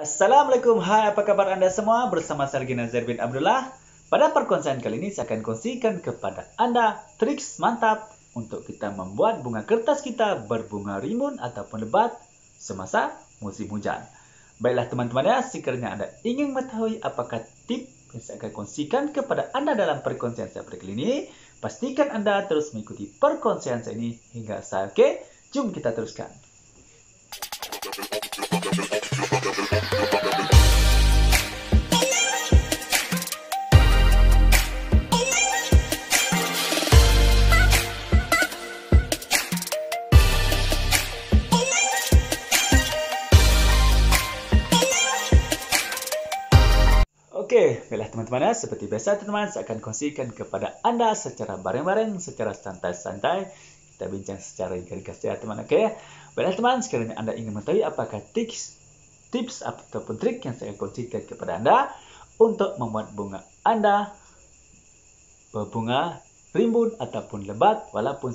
Assalamualaikum, hai apa kabar anda semua? Bersama saya Nazir bin Abdullah. Pada perkongsian kali ini saya akan kongsikan kepada anda triks mantap untuk kita membuat bunga kertas kita berbunga rimbun ataupun lebat semasa musim hujan. Baiklah teman-teman ya, sekiranya anda ingin mengetahui apakah tip yang saya akan kongsikan kepada anda dalam perkongsian saya pada kali ini, pastikan anda terus mengikuti perkongsian saya ini hingga selesai. Oke, jom kita teruskan. Oke, baiklah teman-teman ya, seperti biasa teman-teman saya akan kongsikan kepada anda secara bareng-bareng, secara santai-santai. Kita bincang secara ringkas ya teman. Oke, baiklah teman, sekiranya anda ingin mengetahui apakah tips ataupun trik yang saya kongsikan kepada anda untuk membuat bunga anda berbunga rimbun ataupun lebat walaupun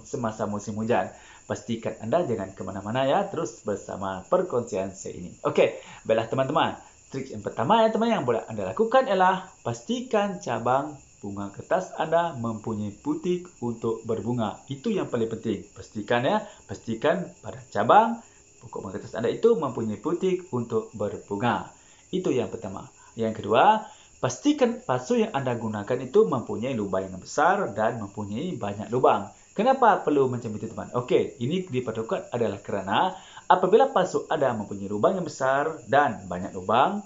semasa musim hujan. Pastikan anda jangan kemana-mana ya, terus bersama perkongsian saya ini. Oke, baiklah teman-teman. Trik yang pertama ya teman yang boleh anda lakukan ialah pastikan cabang bunga kertas anda mempunyai putik untuk berbunga. Itu yang paling penting. Pastikan pada cabang pokok bunga kertas anda itu mempunyai putik untuk berbunga. Itu yang pertama. Yang kedua, pastikan pasu yang anda gunakan itu mempunyai lubang yang besar dan mempunyai banyak lubang. Kenapa perlu macam itu teman? Okey, ini diperlukan adalah kerana apabila pasu anda mempunyai lubang yang besar dan banyak lubang,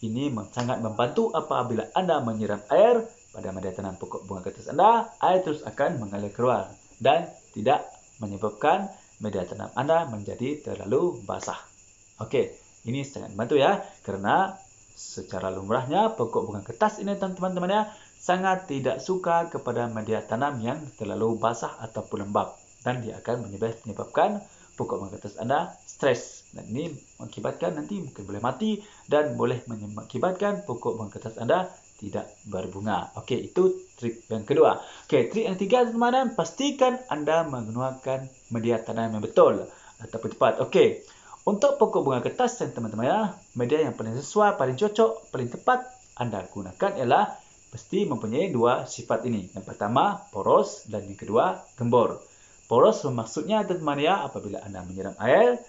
ini sangat membantu apabila anda menyiram air pada media tanam pokok bunga kertas anda, air terus akan mengalir keluar dan tidak menyebabkan media tanam anda menjadi terlalu basah. Okey, ini sangat membantu ya, kerana secara lumrahnya pokok bunga kertas ini teman-teman ya, sangat tidak suka kepada media tanam yang terlalu basah ataupun lembab dan dia akan menyebabkan pokok bunga kertas anda stres dan ini mengakibatkan nanti mungkin boleh mati dan boleh mengakibatkan pokok bunga kertas anda tidak berbunga. Okey, itu trik yang kedua. Okey, trik yang ketiga teman-teman, pastikan anda menggunakan media tanam yang betul ataupun tepat. Okey, untuk pokok bunga kertas teman-teman ya, media yang paling sesuai, paling cocok, paling tepat anda gunakan ialah mesti mempunyai dua sifat ini. Yang pertama, poros dan yang kedua, gembor. Poros bermaksudnya teman-teman ya, apabila anda menyiram air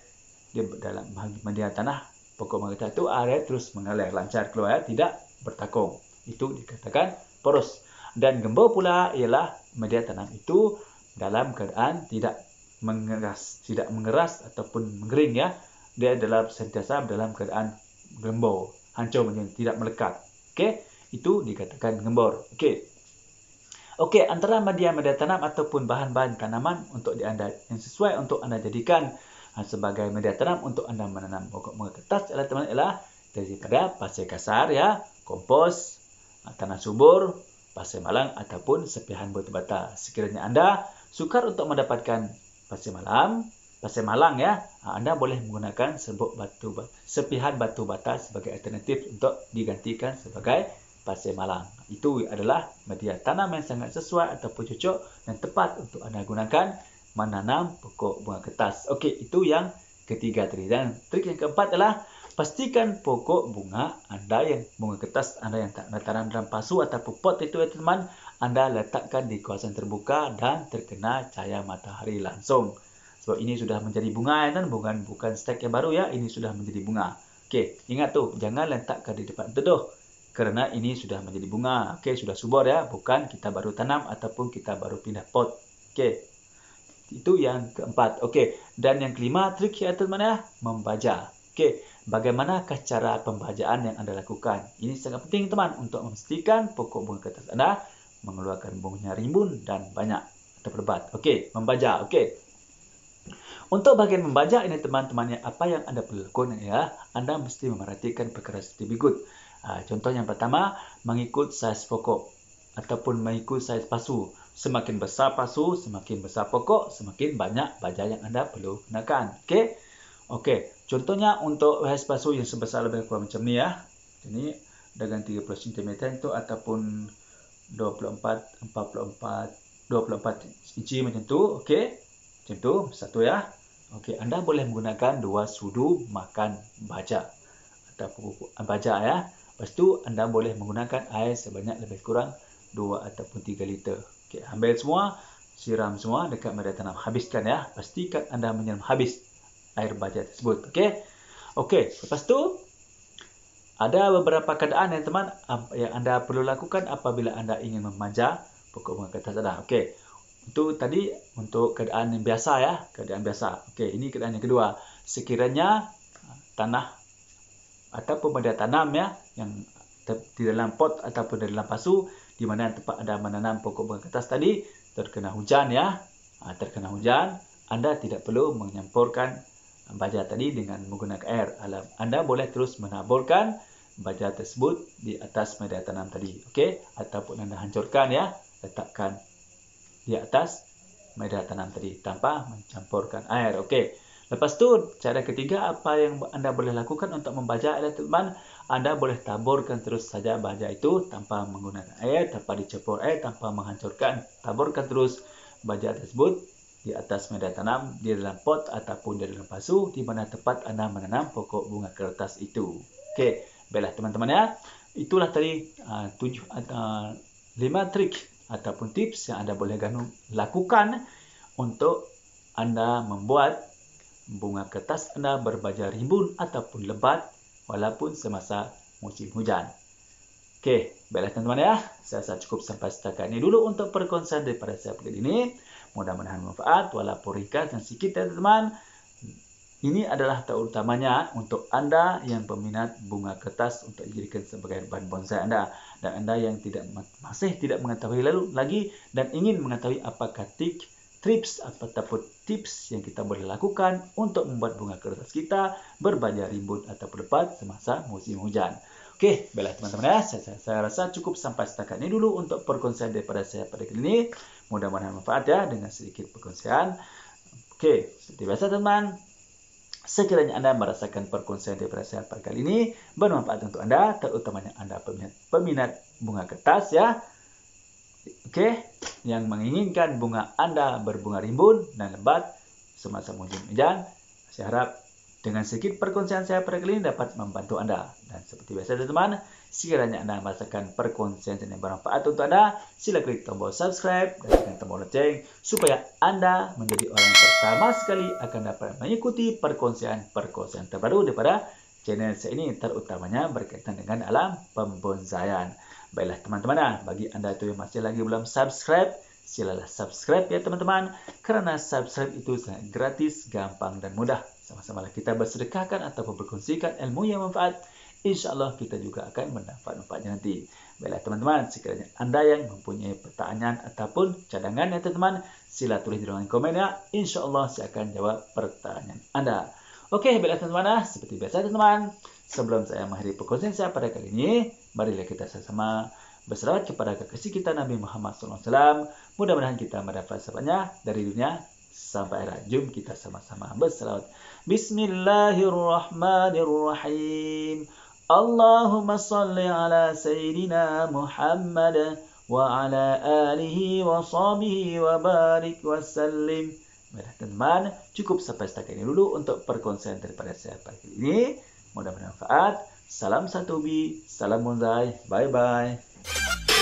di dalam media tanah pokok bunga kertas itu, air terus mengalir lancar keluar, tidak bertakung. Itu dikatakan poros. Dan gembor pula ialah media tanam itu dalam keadaan tidak mengeras ataupun mengering ya. Dia sentiasa dalam keadaan gembor, hancur, tidak melekat. Okey, itu dikatakan gembor. Okey, antara media tanam ataupun bahan-bahan tanaman untuk anda yang sesuai untuk anda jadikan sebagai media tanam untuk anda menanam pokok bunga kertas ialah daripada pasir kasar ya, kompos, tanah subur, pasir malang ataupun sepihan batu bata. Sekiranya anda sukar untuk mendapatkan pasir malang ya, anda boleh menggunakan sepihan batu bata sebagai alternatif untuk digantikan sebagai pasir malang. Itu adalah media tanam yang sangat sesuai ataupun cocok dan tepat untuk anda gunakan menanam pokok bunga kertas. Okey, itu yang ketiga tadi. Dan trik yang keempat adalah pastikan pokok bunga kertas anda yang tak anda tanam dalam pasu ataupun pot itu ya teman, anda letakkan di kawasan terbuka dan terkena cahaya matahari langsung. Sebab ini sudah menjadi bunga ya, bukan stek yang baru ya, ini sudah menjadi bunga. Okey, ingat tu, jangan letakkan di depan teduh. Kerana ini sudah menjadi bunga. Okey, sudah subur ya, bukan kita baru tanam ataupun kita baru pindah pot. Okey. Itu yang keempat. Okey, dan yang kelima trik ya teman ya, membaja. Okey, bagaimanakah cara pembajaan yang anda lakukan? Ini sangat penting teman untuk memastikan pokok bunga kertas anda mengeluarkan bunganya rimbun dan banyak atau lebat. Okey, membaja. Okey. Untuk bahagian membaja ini teman-teman, apa yang anda perlu lakukan ya, anda mesti memerhatikan perkara seperti berikut. Contoh yang pertama, mengikut saiz pokok ataupun mengikut saiz pasu. Semakin besar pasu, semakin besar pokok, semakin banyak baja yang anda perlu gunakan. Okey, contohnya untuk saiz pasu yang sebesar lebih kurang macam ni ya. Ini dengan 30 cm itu ataupun 24 inci macam tu. Okey, macam tu satu ya. Okey, anda boleh menggunakan 2 sudu makan baja. ataupun pupuk baja ya. Lepas tu anda boleh menggunakan air sebanyak lebih kurang 2 ataupun 3 liter. Okey, ambil semua, siram semua dekat media tanam. Habiskan ya. Pastikan anda menyiram habis air baja tersebut. Okey. Okey, lepas tu ada beberapa keadaan yang teman yang anda perlu lakukan apabila anda ingin memanja pokok bunga kertas anda. Okey. Itu tadi untuk keadaan yang biasa ya, keadaan biasa. Okey, ini keadaan yang kedua. Sekiranya tanah ataupun media tanam ya yang di dalam pot ataupun di dalam pasu di mana tempat anda menanam pokok bunga kertas tadi terkena hujan ya. Terkena hujan, anda tidak perlu menyampurkan baja tadi dengan menggunakan air. Anda boleh terus menaburkan baja tersebut di atas media tanam tadi. Okey, ataupun anda hancurkan ya, letakkan di atas media tanam tadi tanpa mencampurkan air. Okey. Lepas tu, cara ketiga apa yang anda boleh lakukan untuk membaja adalah teman, anda boleh taburkan terus saja baja itu tanpa menggunakan air, tanpa dicampur air, tanpa menghancurkan. Taburkan terus baja tersebut di atas media tanam, di dalam pot ataupun di dalam pasu di mana tempat anda menanam pokok bunga kertas itu. Okey, baiklah teman-teman ya. Itulah tadi 5 trik ataupun tips yang anda boleh lakukan untuk anda membuat bunga kertas anda berbaja rimbun ataupun lebat walaupun semasa musim hujan. Okey, baiklah teman-teman ya. Saya rasa cukup sampai setakat ini dulu untuk perkongsian daripada saya kali ini. Mudah-mudahan manfaat walaupun ringkas dan sikit ya teman-teman. Ini adalah terutamanya untuk anda yang peminat bunga kertas untuk dijadikan sebagai bahan bonsai anda. Dan anda yang masih tidak mengetahui lagi dan ingin mengetahui apakah tips ataupun tips yang kita boleh lakukan untuk membuat bunga kertas kita berbaja rimbun ataupun lebat semasa musim hujan. Okey, baiklah teman-teman ya. Saya rasa cukup sampai setakat ini dulu untuk perkongsian daripada saya pada kali ini. Mudah-mudahan manfaat ya dengan sedikit perkongsian. Okey, seperti biasa teman. Sekiranya anda merasakan perkongsian daripada saya pada kali ini bermanfaat untuk anda, terutamanya anda peminat bunga kertas ya. Okey, yang menginginkan bunga anda berbunga rimbun dan lebat semasa musim hujan. Saya harap dengan sedikit perkongsian saya pada kali ini dapat membantu anda. Dan seperti biasa teman-teman, sekiranya anda merasakan perkongsian yang bermanfaat untuk anda, sila klik tombol subscribe dan tekan tombol lonceng supaya anda menjadi orang yang pertama sekali akan dapat mengikuti perkongsian terbaru daripada channel saya ini, terutamanya berkaitan dengan alam pembonsaian. Baiklah teman-teman, bagi anda itu yang masih lagi belum subscribe, silalah subscribe ya teman-teman, kerana subscribe itu sangat gratis, gampang dan mudah. Sama-sama kita bersedekahkan ataupun berkongsikan ilmu yang manfaat. InsyaAllah kita juga akan mendapat manfaatnya nanti. Baiklah teman-teman, sekiranya anda yang mempunyai pertanyaan ataupun cadangan ya teman-teman, sila tulis di ruangan komen ya. InsyaAllah saya akan jawab pertanyaan anda. Okey, baiklah teman-teman, seperti biasa teman-teman, sebelum saya mengakhiri perkongsian saya pada kali ini, marilah kita sama-sama berselawat kepada kekasih kita Nabi Muhammad SAW. Mudah-mudahan kita mendapat syafaatnya dari dunia sampai akhirat. Jom kita sama-sama berselawat. Bismillahirrahmanirrahim. Allahumma salli ala Sayyidina Muhammad wa ala alihi wa sahbihi wa barik wa sallim. Baiklah teman-teman, cukup sampai setakat ini dulu untuk perkongsian daripada saya pada kali ini. Mudah-mudahan bermanfaat. Salam satu bi, salam bonsai. Bye-bye.